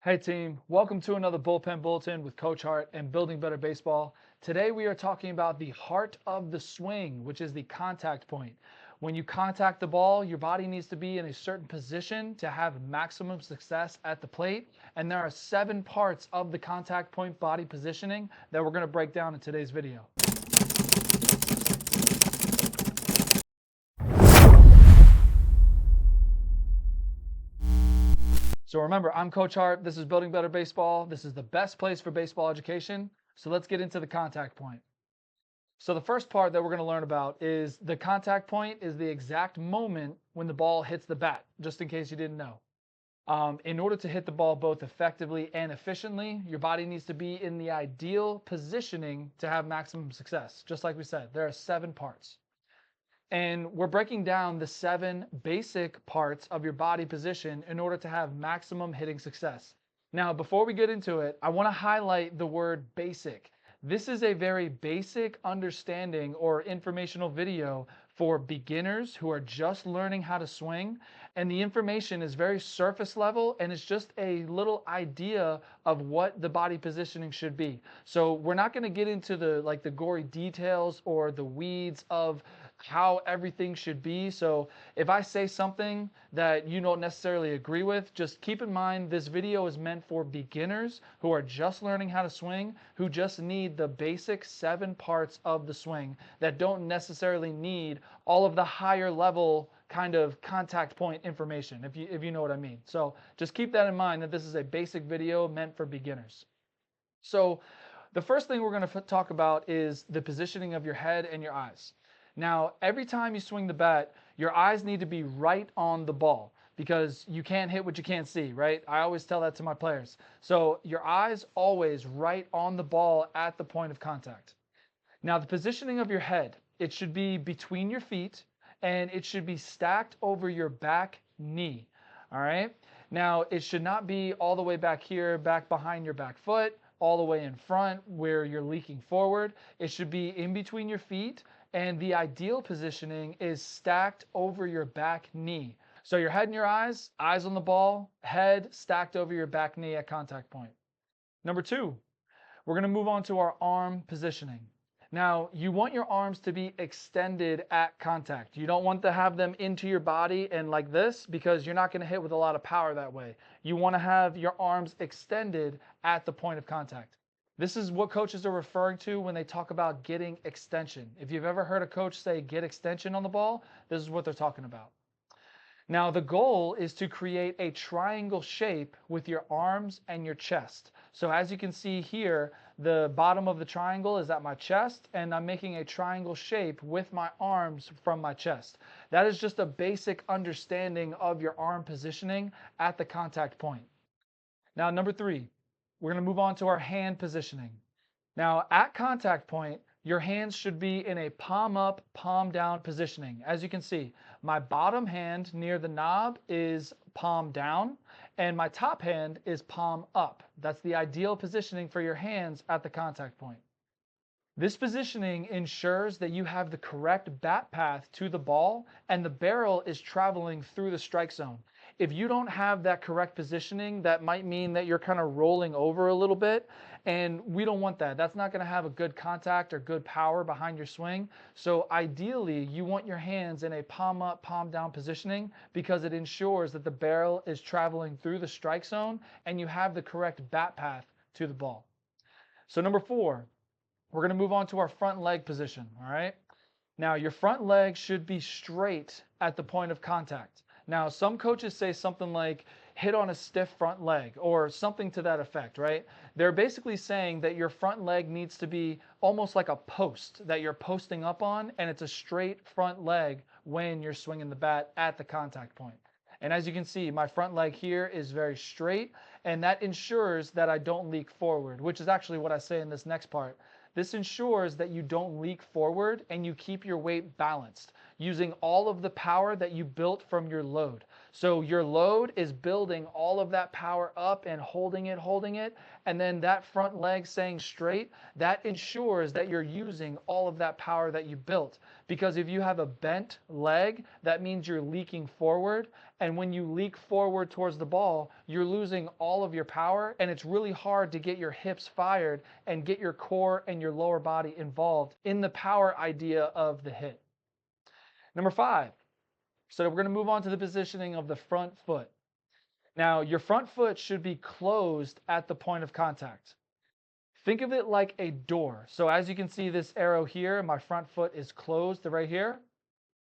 Hey team, welcome to another Bullpen Bulletin with Coach Hart and Building Better Baseball. Today we are talking about the heart of the swing, which is the contact point. When you contact the ball, your body needs to be in a certain position to have maximum success at the plate. And there are 7 parts of the contact point body positioning that we're going to break down in today's video. So remember, I'm Coach Hart. This is Building Better Baseball. This is the best place for baseball education. So let's get into the contact point. So the first part that we're going to learn about is the contact point is the exact moment when the ball hits the bat, just in case you didn't know. In order to hit the ball both effectively and efficiently, your body needs to be in the ideal positioning to have maximum success. Just like we said, there are 7 parts. And we're breaking down the 7 basic parts of your body position in order to have maximum hitting success. Now, before we get into it, I want to highlight the word basic. This is a very basic understanding or informational video for beginners who are just learning how to swing. And the information is very surface level and it's just a little idea of what the body positioning should be. So we're not going to get into the gory details or the weeds of how everything should be. So if I say something that you don't necessarily agree with, just keep in mind this video is meant for beginners who are just learning how to swing, who just need the basic 7 parts of the swing that don't necessarily need all of the higher level kind of contact point information, if you know what I mean. So just keep that in mind that this is a basic video meant for beginners. So the first thing we're going to talk about is the positioning of your head and your eyes. Now, every time you swing the bat, your eyes need to be right on the ball because you can't hit what you can't see, right? I always tell that to my players. So your eyes always right on the ball at the point of contact. Now, the positioning of your head, it should be between your feet and it should be stacked over your back knee, all right? Now, it should not be all the way back here, back behind your back foot, all the way in front where you're leaking forward. It should be in between your feet, and the ideal positioning is stacked over your back knee. So your head and your eyes on the ball, head stacked over your back knee at contact point. Number 2, we're going to move on to our arm positioning. Now, you want your arms to be extended at contact. You don't want to have them into your body and like this because you're not going to hit with a lot of power that way. You want to have your arms extended at the point of contact. This is what coaches are referring to when they talk about getting extension. If you've ever heard a coach say get extension on the ball, this is what they're talking about. Now, the goal is to create a triangle shape with your arms and your chest. So as you can see here, the bottom of the triangle is at my chest, and I'm making a triangle shape with my arms from my chest. That is just a basic understanding of your arm positioning at the contact point. Now, number 3, we're going to move on to our hand positioning. Now, at contact point, your hands should be in a palm up, palm down positioning. As you can see, my bottom hand near the knob is palm down, and my top hand is palm up. That's the ideal positioning for your hands at the contact point. This positioning ensures that you have the correct bat path to the ball and the barrel is traveling through the strike zone. If you don't have that correct positioning, that might mean that you're kind of rolling over a little bit, and we don't want that. That's not going to have a good contact or good power behind your swing. So ideally, you want your hands in a palm up, palm down positioning because it ensures that the barrel is traveling through the strike zone and you have the correct bat path to the ball. So number 4, we're going to move on to our front leg position, all right? Now, your front leg should be straight at the point of contact. Now, some coaches say something like hit on a stiff front leg or something to that effect, right? They're basically saying that your front leg needs to be almost like a post that you're posting up on, and it's a straight front leg when you're swinging the bat at the contact point. And as you can see, my front leg here is very straight, and that ensures that I don't leak forward, which is actually what I say in this next part. This ensures that you don't leak forward and you keep your weight balanced. using all of the power that you built from your load. So your load is building all of that power up and holding it, and then that front leg staying straight, that ensures that you're using all of that power that you built. Because if you have a bent leg, that means you're leaking forward, and when you leak forward towards the ball, you're losing all of your power, and it's really hard to get your hips fired and get your core and your lower body involved in the power idea of the hit. Number 5. So we're going to move on to the positioning of the front foot. Now, your front foot should be closed at the point of contact. Think of it like a door. So as you can see this arrow here, my front foot is closed right here.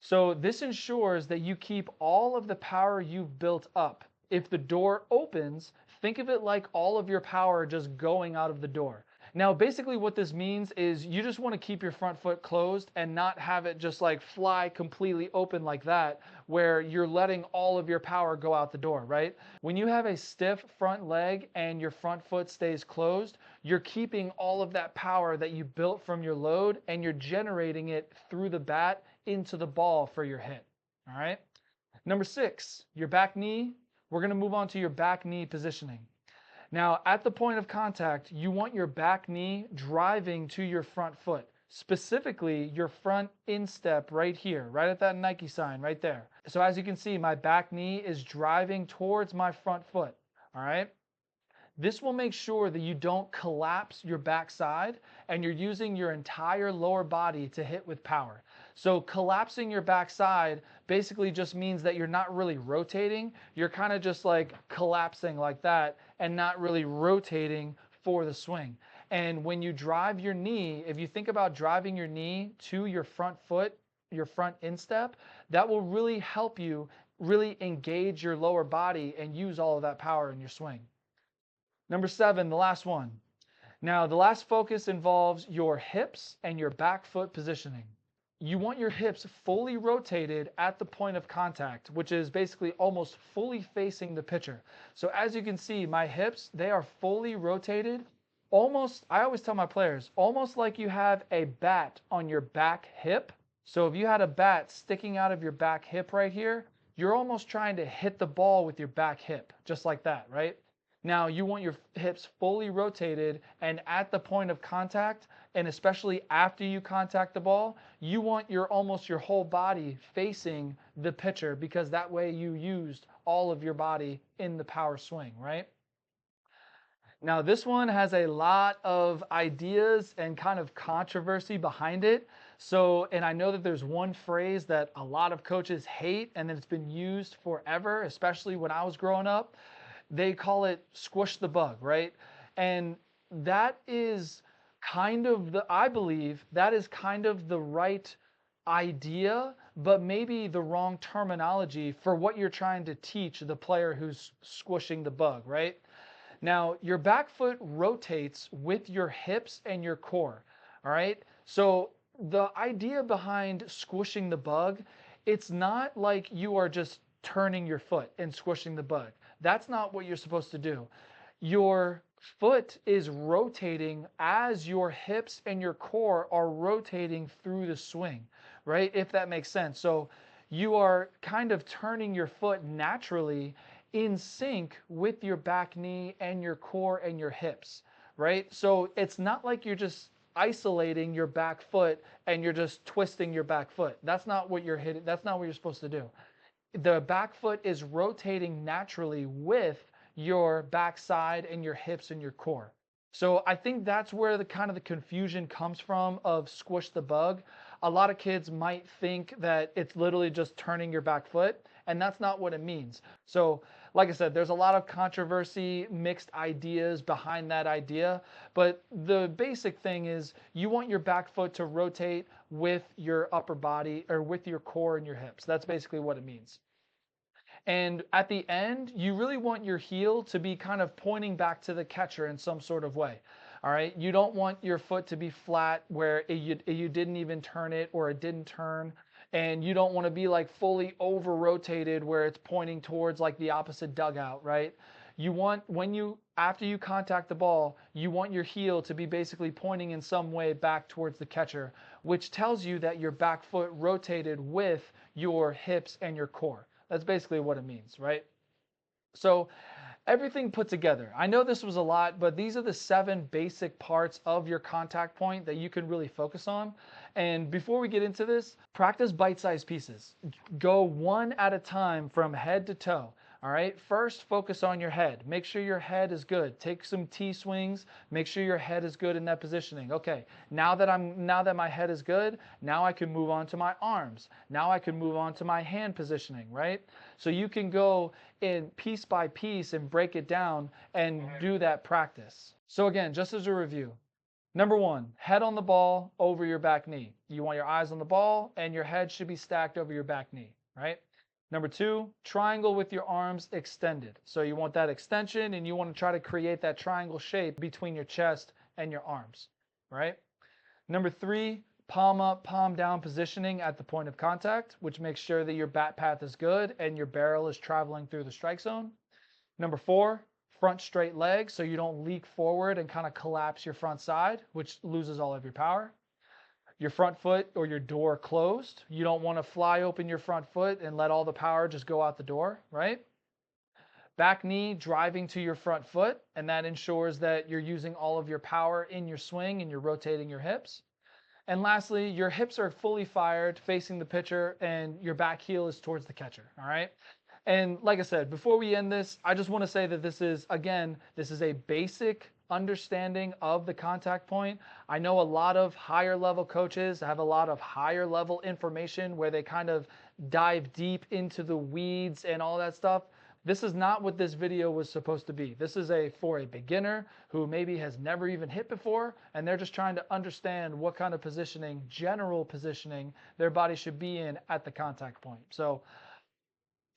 So this ensures that you keep all of the power you've built up. If the door opens, think of it like all of your power just going out of the door. Now, basically what this means is you just want to keep your front foot closed and not have it just like fly completely open like that, where you're letting all of your power go out the door, right? When you have a stiff front leg and your front foot stays closed, you're keeping all of that power that you built from your load and you're generating it through the bat into the ball for your hit, all right? Number 6, your back knee. We're going to move on to your back knee positioning. Now, at the point of contact, you want your back knee driving to your front foot, specifically your front instep right here, right at that Nike sign right there. So as you can see, my back knee is driving towards my front foot, all right? This will make sure that you don't collapse your backside and you're using your entire lower body to hit with power. So collapsing your backside basically just means that you're not really rotating. You're kind of just like collapsing like that and not really rotating for the swing. And when you drive your knee, if you think about driving your knee to your front foot, your front instep, that will really help you really engage your lower body and use all of that power in your swing. Number 7, the last one. Now, the last focus involves your hips and your back foot positioning. You want your hips fully rotated at the point of contact, which is basically almost fully facing the pitcher. So as you can see, my hips, they are fully rotated. Almost, I always tell my players, almost like you have a bat on your back hip. So if you had a bat sticking out of your back hip right here, you're almost trying to hit the ball with your back hip, just like that, right? Now, you want your hips fully rotated, and at the point of contact, and especially after you contact the ball, you want almost your whole body facing the pitcher, because that way you used all of your body in the power swing, right? Now, this one has a lot of ideas and kind of controversy behind it. So, and I know that there's one phrase that a lot of coaches hate, and it's been used forever, especially when I was growing up. They call it squish the bug, right? And that is kind of I believe that is kind of the right idea, but maybe the wrong terminology for what you're trying to teach the player who's squishing the bug, right? Now, your back foot rotates with your hips and your core, all right? So the idea behind squishing the bug, it's not like you are just turning your foot and squishing the bug. That's not what you're supposed to do. Your foot is rotating as your hips and your core are rotating through the swing, right? If that makes sense. So you are kind of turning your foot naturally in sync with your back knee and your core and your hips, right? So it's not like you're just isolating your back foot and you're just twisting your back foot. That's not what you're hitting. That's not what you're supposed to do. The back foot is rotating naturally with your backside and your hips and your core. So I think that's where the kind of the confusion comes from of squish the bug. A lot of kids might think that it's literally just turning your back foot, and that's not what it means. So like I said, there's a lot of controversy, mixed ideas behind that idea, but the basic thing is you want your back foot to rotate with your upper body or with your core and your hips. That's basically what it means. And at the end, you really want your heel to be kind of pointing back to the catcher in some sort of way. All right. You don't want your foot to be flat where you didn't even turn it or it didn't turn. And you don't want to be like fully over rotated where it's pointing towards like the opposite dugout, right? you want, after you contact the ball, you want your heel to be basically pointing in some way back towards the catcher, which tells you that your back foot rotated with your hips and your core. That's basically what it means, right? So everything put together. I know this was a lot, but these are the 7 basic parts of your contact point that you can really focus on. And before we get into this, practice bite-sized pieces. Go one at a time from head to toe. All right, first focus on your head. Make sure your head is good. Take some T swings. Make sure your head is good in that positioning. Okay, now that my head is good, now I can move on to my arms. Now I can move on to my hand positioning, right? So you can go in piece by piece and break it down and do that practice. So again, just as a review, number 1, head on the ball over your back knee. You want your eyes on the ball and your head should be stacked over your back knee, right? Number 2, triangle with your arms extended. So you want that extension and you want to try to create that triangle shape between your chest and your arms, right? Number 3, palm up, palm down positioning at the point of contact, which makes sure that your bat path is good and your barrel is traveling through the strike zone. Number 4, front straight leg so you don't leak forward and kind of collapse your front side, which loses all of your power. Your front foot or your door closed. You don't want to fly open your front foot and let all the power just go out the door, right? Back knee driving to your front foot, and that ensures that you're using all of your power in your swing and you're rotating your hips. And lastly, your hips are fully fired facing the pitcher and your back heel is towards the catcher, all right? And like I said, before we end this, I just want to say that this is a basic understanding of the contact point. I know a lot of higher level coaches have a lot of higher level information where they kind of dive deep into the weeds and all that stuff. This is not what this video was supposed to be. This is for a beginner who maybe has never even hit before, and they're just trying to understand what kind of positioning, general positioning, their body should be in at the contact point. So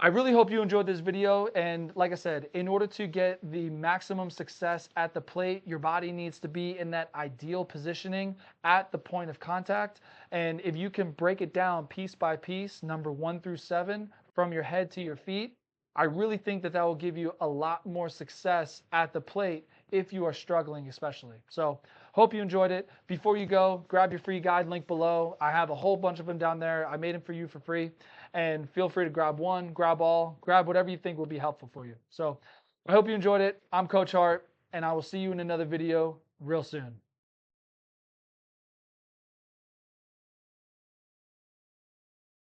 I really hope you enjoyed this video, and like I said, in order to get the maximum success at the plate, your body needs to be in that ideal positioning at the point of contact. And if you can break it down piece by piece, number 1 through 7, from your head to your feet, I really think that will give you a lot more success at the plate if you are struggling especially. So hope you enjoyed it. Before you go, grab your free guide link below. I have a whole bunch of them down there. I made them for you for free. And feel free to grab one, grab all, grab whatever you think will be helpful for you. So I hope you enjoyed it. I'm Coach Hart, and I will see you in another video real soon.